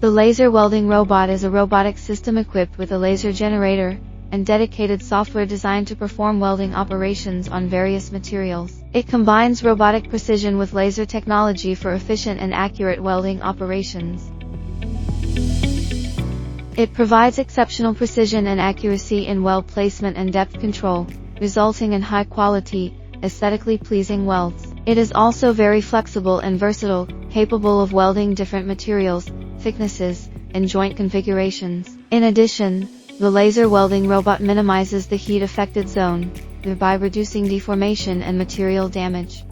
The laser welding robot is a robotic system equipped with a laser generator and dedicated software designed to perform welding operations on various materials. It combines robotic precision with laser technology for efficient and accurate welding operations. It provides exceptional precision and accuracy in weld placement and depth control, resulting in high-quality, aesthetically pleasing welds. It is also very flexible and versatile, capable of welding different materials, thicknesses, and joint configurations. In addition, the laser welding robot minimizes the heat-affected zone, thereby reducing deformation and material damage.